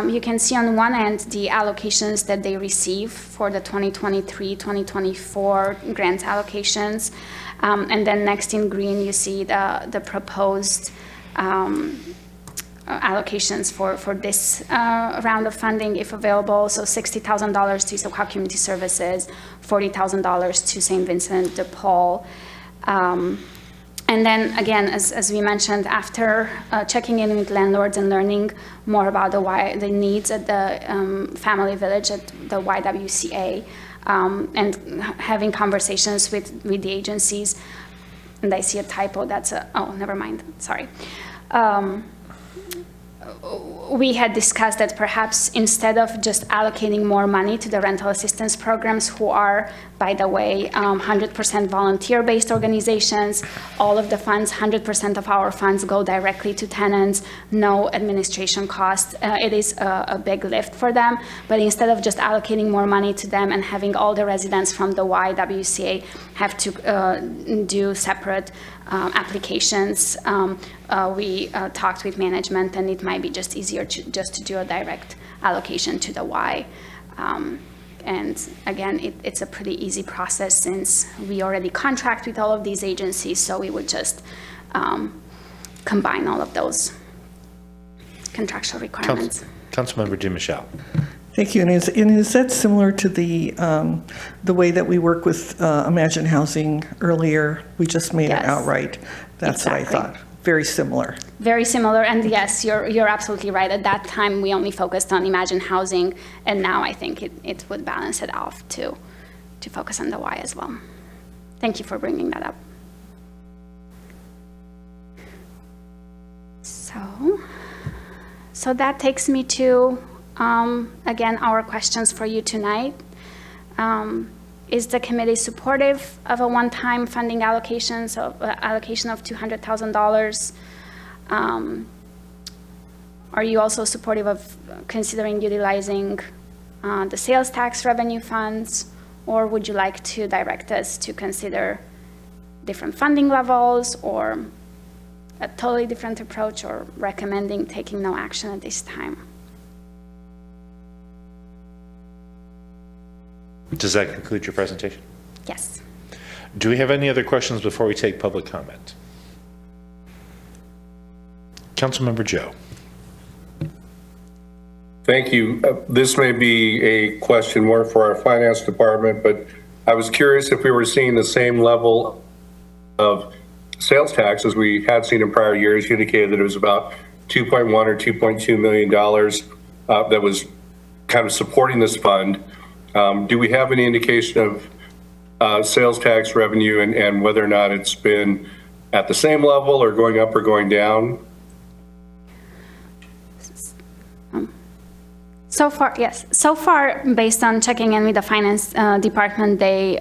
you can see on one end the allocations that they receive for the 2023-2024 grant allocations. And then next in green, you see the proposed allocations for this round of funding, if available. So $60,000 to Issaquah Community Services, $40,000 to St. Vincent de Paul. And then again, as we mentioned, after checking in with landlords and learning more about the needs at the family village at the YWCA, and having conversations with the agencies, and I see a typo, oh, never mind, sorry. We had discussed that perhaps instead of just allocating more money to the rental assistance programs, who are, by the way, 100% volunteer-based organizations, all of the funds, 100% of our funds go directly to tenants, no administration costs. It is a big lift for them, but instead of just allocating more money to them and having all the residents from the YWCA have to do separate applications, we talked with management, and it might be just easier to do a direct allocation to the Y. And again, it's a pretty easy process since we already contract with all of these agencies, so we would just combine all of those contractual requirements. Councilmember DiMichele. Thank you. And is that similar to the way that we work with Imagine Housing earlier? We just made it Yes. outright. That's Exactly. what I thought. Very similar. Very similar, and yes, you're absolutely right. At that time, we only focused on Imagine Housing, and now I think it would balance it off to focus on the Y as well. Thank you for bringing that up. So that takes me to, again, our questions for you tonight. Is the committee supportive of a one-time funding allocation of $200,000? Are you also supportive of considering utilizing the sales tax revenue funds? Or would you like to direct us to consider different funding levels or a totally different approach, or recommending taking no action at this time? Does that conclude your presentation? Yes. Do we have any other questions before we take public comment? Councilmember Joe. Thank you. This may be a question more for our finance department, but I was curious if we were seeing the same level of sales tax as we had seen in prior years. You indicated that it was about $2.1 or $2.2 million that was kind of supporting this fund. Do we have any indication of sales tax revenue and whether or not it's been at the same level or going up or going down? So far, yes. So far, based on checking in with the finance department, they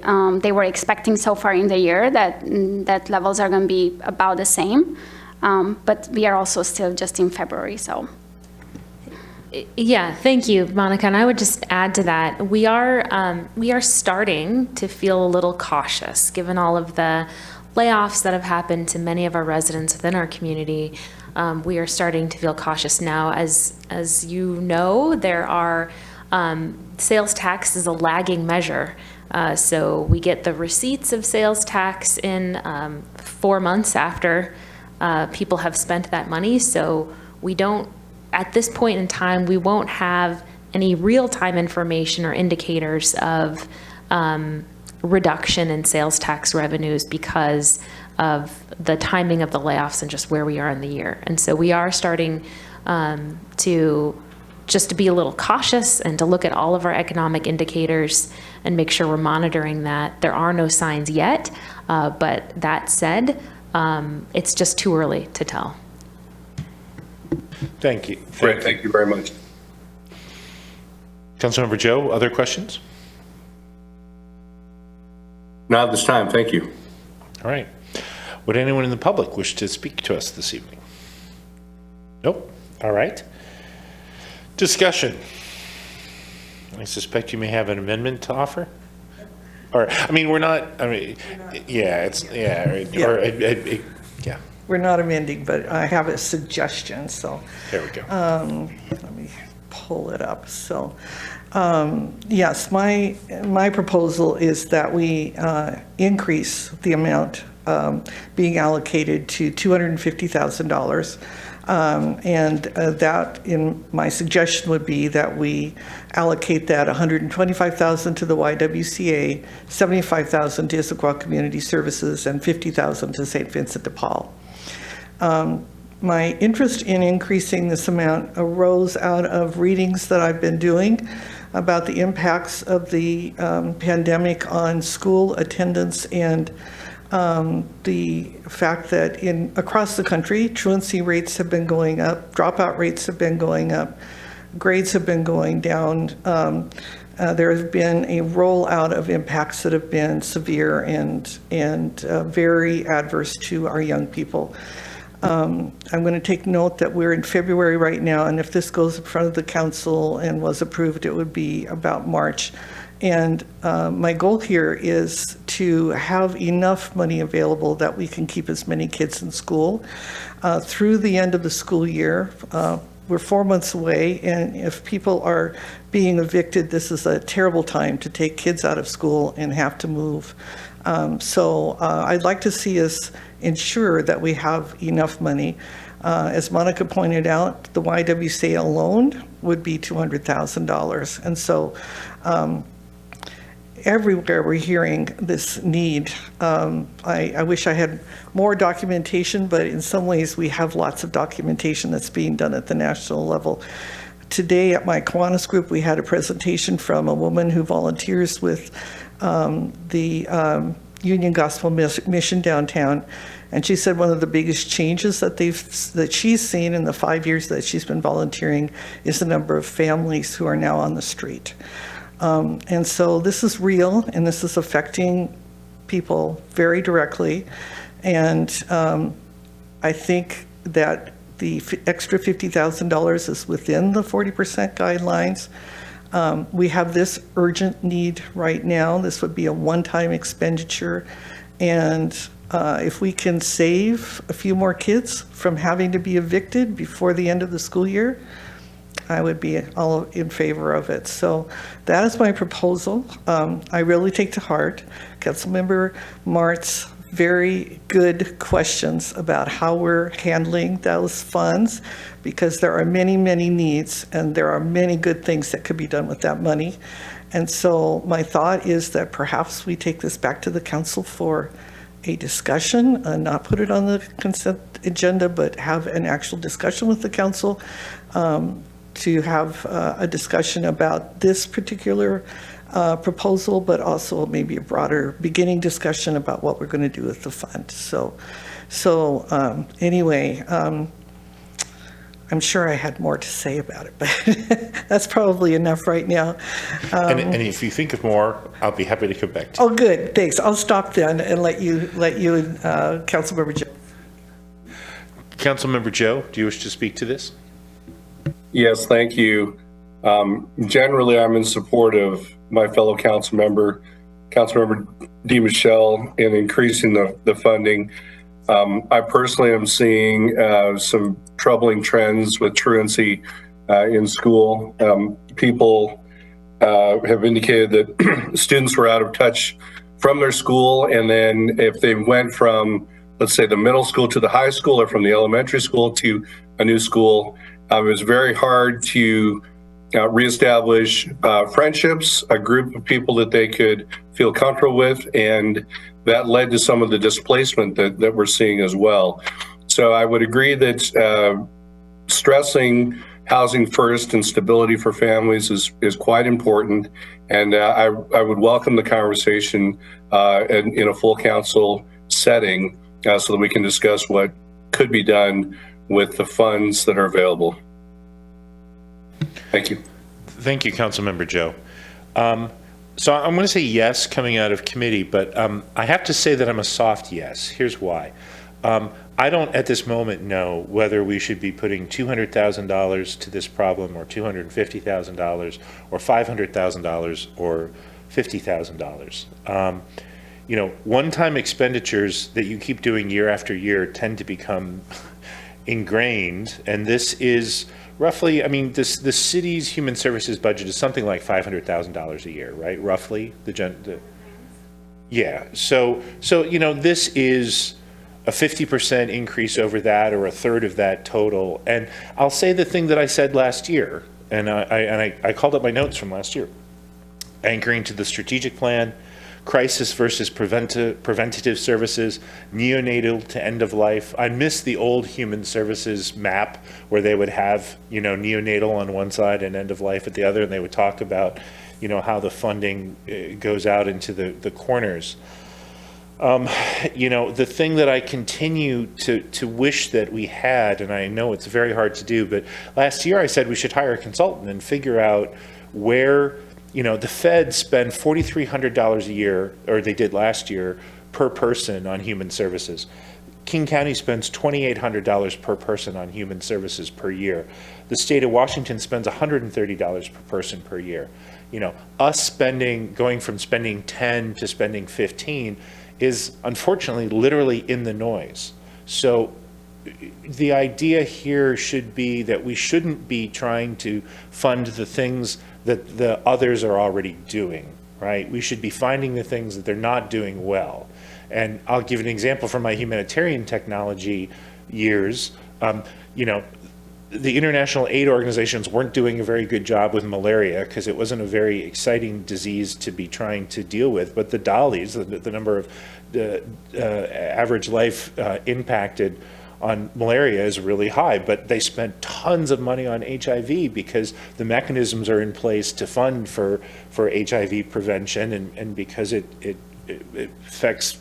were expecting so far in the year that levels are going to be about the same. But we are also still just in February, so. Yeah, thank you, Monica. And I would just add to that, we are starting to feel a little cautious, given all of the layoffs that have happened to many of our residents within our community. We are starting to feel cautious now. As you know, there are sales tax is a lagging measure. So we get the receipts of sales tax in 4 months after people have spent that money. So we don't, at this point in time, we won't have any real-time information or indicators of reduction in sales tax revenues because of the timing of the layoffs and just where we are in the year. And so we are starting to be a little cautious and to look at all of our economic indicators and make sure we're monitoring that. There are no signs yet, but that said, it's just too early to tell. Thank you. Great, thank you very much. Councilmember Joe, other questions? Not at this time, thank you. All right. Would anyone in the public wish to speak to us this evening? Nope. All right. Discussion. I suspect you may have an amendment to offer? Or, I mean, we're not, I mean, yeah, it's, yeah, or, yeah, We're not amending, but I have a suggestion, so there we go. let me pull it up. So, yes, my proposal is that we increase the amount being allocated to $250,000. And that, in my suggestion would be that we allocate that $125,000 to the YWCA, $75,000 to Issaquah Community Services, and $50,000 to St. Vincent de Paul. My interest in increasing this amount arose out of readings that I've been doing about the impacts of the pandemic on school attendance and the fact that across the country, truancy rates have been going up, dropout rates have been going up, grades have been going down. There has been a rollout of impacts that have been severe and very adverse to our young people. I'm going to take note that we're in February right now, and if this goes in front of the council and was approved, it would be about March. And my goal here is to have enough money available that we can keep as many kids in school through the end of the school year. We're 4 months away, and if people are being evicted, this is a terrible time to take kids out of school and have to move. So I'd like to see us ensure that we have enough money. As Monica pointed out, the YWCA alone would be $200,000. And so everywhere we're hearing this need. I wish I had more documentation, but in some ways we have lots of documentation that's being done at the national level. Today at my Kiwanis group, we had a presentation from a woman who volunteers with the Union Gospel Mission downtown. And she said one of the biggest changes that she's seen in the 5 years that she's been volunteering is the number of families who are now on the street. And so this is real, and this is affecting people very directly. And I think that the extra $50,000 is within the 40% guidelines. We have this urgent need right now. This would be a one-time expenditure. And if we can save a few more kids from having to be evicted before the end of the school year, I would be all in favor of it. So that is my proposal. I really take to heart Councilmember Mart's very good questions about how we're handling those funds, because there are many, many needs and there are many good things that could be done with that money. And so my thought is that perhaps we take this back to the council for a discussion, and not put it on the consent agenda, but have an actual discussion with the council to have a discussion about this particular proposal, but also maybe a broader beginning discussion about what we're going to do with the fund. So anyway, I'm sure I had more to say about it, but that's probably enough right now. And if you think of more, I'll be happy to come back to you. Oh, good, thanks. I'll stop then and let you Councilmember Joe. Councilmember Joe, do you wish to speak to this? Yes, thank you. Generally, I'm in support of my fellow Councilmember DiMichele, in increasing the funding. I personally am seeing some troubling trends with truancy in school. People have indicated that students were out of touch from their school, and then if they went from, let's say, the middle school to the high school, or from the elementary school to a new school, it was very hard to reestablish friendships, a group of people that they could feel comfortable with, and that led to some of the displacement that we're seeing as well. So I would agree that stressing housing first and stability for families is quite important. And I would welcome the conversation in a full council setting so that we can discuss what could be done with the funds that are available. Thank you. Thank you, Councilmember Joe. So I'm going to say yes coming out of committee, but I have to say that I'm a soft yes. Here's why. I don't at this moment know whether we should be putting $200,000 to this problem or $250,000 or $500,000 or $50,000. You know, one-time expenditures that you keep doing year after year tend to become ingrained, and this is roughly, I mean, the city's human services budget is something like $500,000 a year, right? Roughly, yeah. So you know, this is a 50% increase over that, or a third of that total. And I'll say the thing that I said last year, and I called up my notes from last year, anchoring to the strategic plan, crisis versus preventative services, neonatal to end of life. I miss the old human services map where they would have, you know, neonatal on one side and end of life at the other, and they would talk about, you know, how the funding goes out into the corners. You know, the thing that I continue to wish that we had, and I know it's very hard to do, but last year I said we should hire a consultant and figure out where, you know, the feds spend $4,300 a year, or they did last year, per person on human services. King County spends $2,800 per person on human services per year. The state of Washington spends $130 per person per year. You know, us going from spending 10 to spending 15 is unfortunately literally in the noise. So the idea here should be that we shouldn't be trying to fund the things that the others are already doing, right? We should be finding the things that they're not doing well. And I'll give an example from my humanitarian technology years. You know, the international aid organizations weren't doing a very good job with malaria because it wasn't a very exciting disease to be trying to deal with. But the DALYs, the number of average life impacted on malaria is really high, but they spent tons of money on HIV because the mechanisms are in place to fund for HIV prevention, and because it affects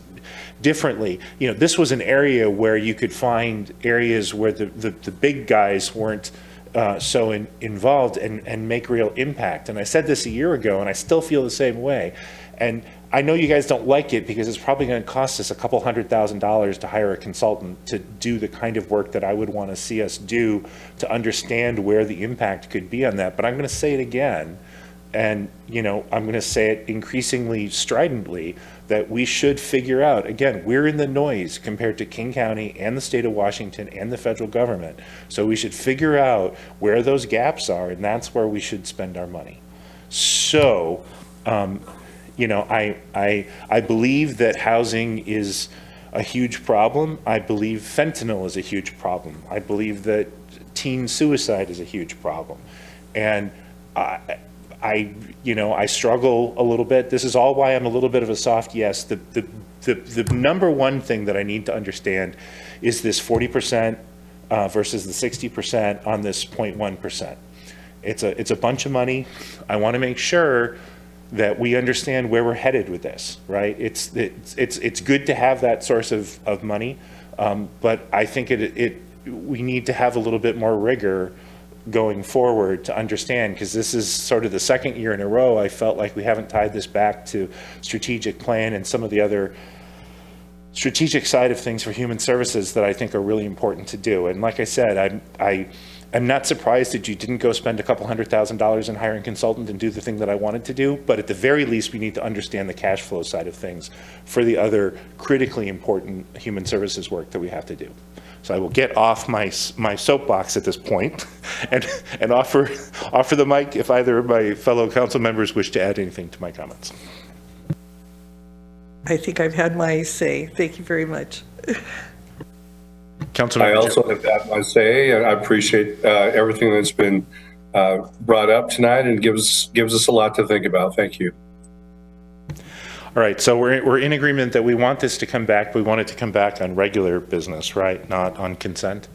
differently. You know, this was an area where you could find areas where the big guys weren't so involved and make real impact. And I said this a year ago, and I still feel the same way. And I know you guys don't like it because it's probably going to cost us a couple $100,000 to hire a consultant to do the kind of work that I would want to see us do to understand where the impact could be on that. But I'm going to say it again, and you know, I'm going to say it increasingly stridently, that we should figure out, again, we're in the noise compared to King County and the state of Washington and the federal government. So we should figure out where those gaps are, and that's where we should spend our money. So, you know, I believe that housing is a huge problem. I believe fentanyl is a huge problem. I believe that teen suicide is a huge problem. And you know, I struggle a little bit. This is all why I'm a little bit of a soft yes. The number one thing that I need to understand is this 40% versus the 60% on this 0.1%. It's a bunch of money. I want to make sure that we understand where we're headed with this, right? It's good to have that source of money, but I think we need to have a little bit more rigor going forward to understand, because this is sort of the second year in a row I felt like we haven't tied this back to strategic plan and some of the other strategic side of things for human services that I think are really important to do. And like I said, I'm not surprised that you didn't go spend a couple $100,000 in hiring a consultant and do the thing that I wanted to do, but at the very least we need to understand the cash flow side of things for the other critically important human services work that we have to do. So I will get off my soapbox at this point and offer the mic if either of my fellow council members wish to add anything to my comments. I think I've had my say. Thank you very much. Councilmember I also have that to say, and I appreciate everything that's been brought up tonight and gives us a lot to think about. Thank you. All right, so we're in agreement that we want this to come back. We want it to come back on regular business, right? Not on consent.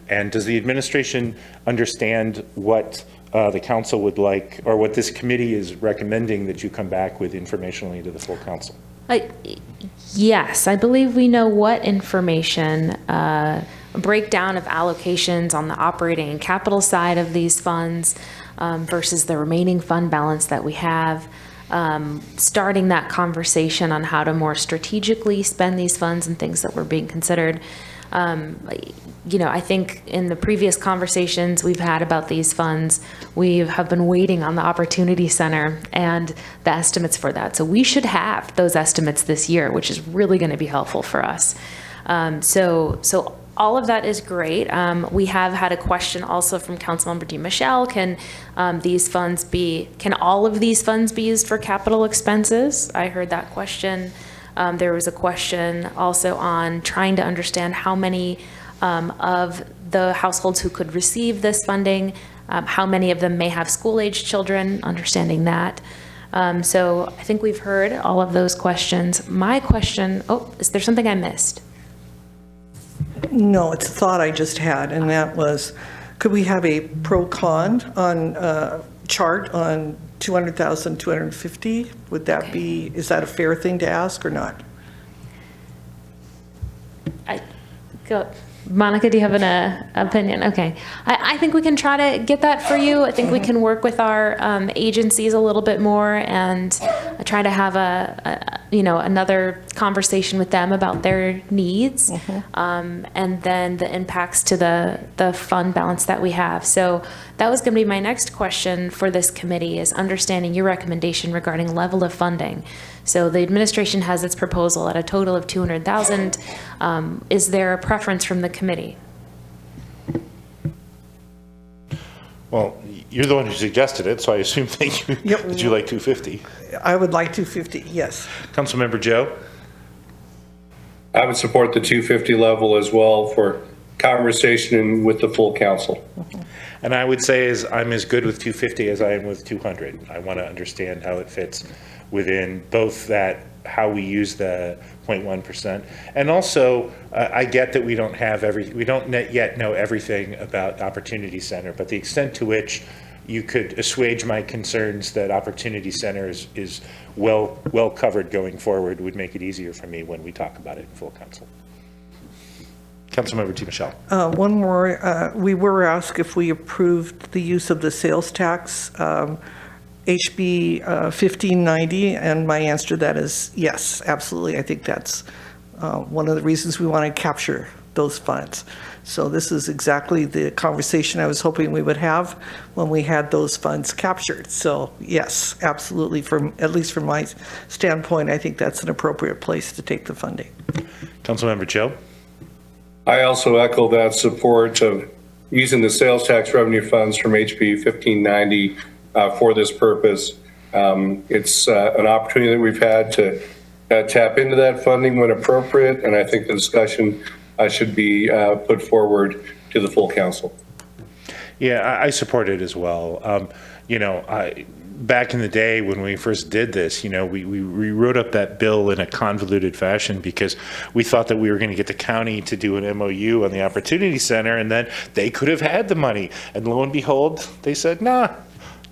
And does the administration understand what the council would like, or what this committee is recommending that you come back with informationally to the full council? Yes, I believe we know what information, a breakdown of allocations on the operating and capital side of these funds versus the remaining fund balance that we have. Starting that conversation on how to more strategically spend these funds and things that were being considered. I think in the previous conversations we've had about these funds, we have been waiting on the Opportunity Center and the estimates for that. So we should have those estimates this year, which is really going to be helpful for us. So all of that is great. We have had a question also from Councilmember DiMichele. Can all of these funds be used for capital expenses? I heard that question. There was a question also on trying to understand how many of the households who could receive this funding, how many of them may have school-age children, understanding that. So I think we've heard all of those questions. My question, is there something I missed? No, it's a thought I just had, and that was, could we have a pro-con on chart on 200,000, 250? Would that be, is that a fair thing to ask or not? Monica, do you have an opinion? Okay. I think we can try to get that for you. I think we can work with our agencies a little bit more and try to have another conversation with them about their needs and then the impacts to the fund balance that we have. So that was going to be my next question for this committee, is understanding your recommendation regarding level of funding. So the administration has its proposal at a total of 200,000. Is there a preference from the committee? Well, you're the one who suggested it, so I assume that you like 250. I would like 250, yes. Councilmember Joe? I would support the 250 level as well for conversation with the full council. And I would say I'm as good with 250 as I am with 200. I want to understand how it fits within both that, how we use the 0.1%. And also, I get that we don't yet know everything about Opportunity Center, but the extent to which you could assuage my concerns that Opportunity Center is well covered going forward would make it easier for me when we talk about it in full council. Councilmember DiMichele. One more, we were asked if we approved the use of the sales tax, HB 1590, and my answer to that is yes, absolutely. I think that's one of the reasons we want to capture those funds. So this is exactly the conversation I was hoping we would have when we had those funds captured. So yes, absolutely, at least from my standpoint, I think that's an appropriate place to take the funding. Councilmember Joe? I also echo that support of using the sales tax revenue funds from HB 1590 for this purpose. It's an opportunity that we've had to tap into that funding when appropriate, and I think the discussion should be put forward to the full council. Yeah, I support it as well. Back in the day when we first did this, we wrote up that bill in a convoluted fashion because we thought that we were going to get the county to do an MOU on the Opportunity Center, and then they could have had the money. And lo and behold, they said, nah,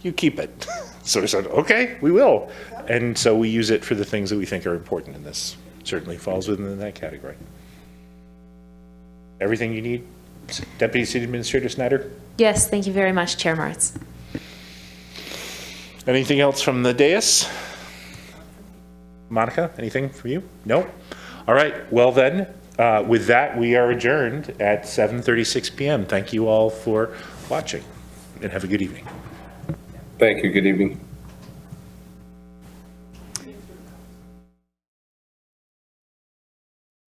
you keep it. So we said, okay, we will. And so we use it for the things that we think are important, and this certainly falls within that category. Everything you need, Deputy City Administrator Snyder? Yes, thank you very much, Chair Martz. Anything else from the dais? Monica, anything from you? No? All right, well then, with that, we are adjourned at 7:36 p.m. Thank you all for watching, and have a good evening. Thank you. Good evening.